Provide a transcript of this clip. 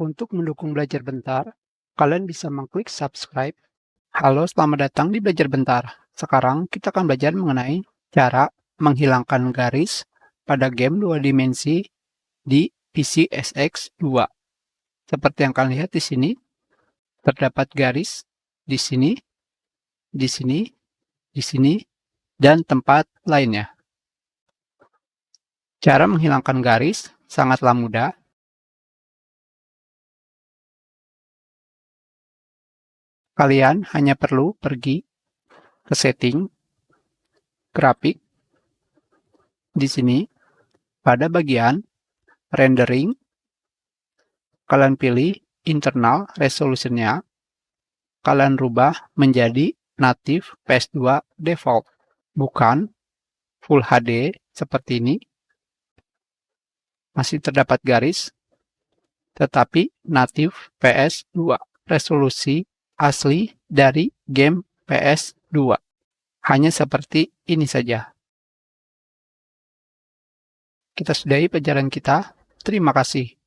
Untuk mendukung Belajar Bentar, kalian bisa mengklik subscribe. Halo, selamat datang di Belajar Bentar. Sekarang kita akan belajar mengenai cara menghilangkan garis pada game 2 dimensi di PCSX2. Seperti yang kalian lihat di sini, terdapat garis di sini, di sini, di sini, dan tempat lainnya. Cara menghilangkan garis sangatlah mudah. Kalian hanya perlu pergi ke setting, grafik, di sini, pada bagian rendering, kalian pilih internal resolution-nya, kalian rubah menjadi native PS2 default, bukan Full HD seperti ini, masih terdapat garis, tetapi native PS2, resolusi asli dari game PS2. Hanya seperti ini saja. Kita sudahi pelajaran kita. Terima kasih.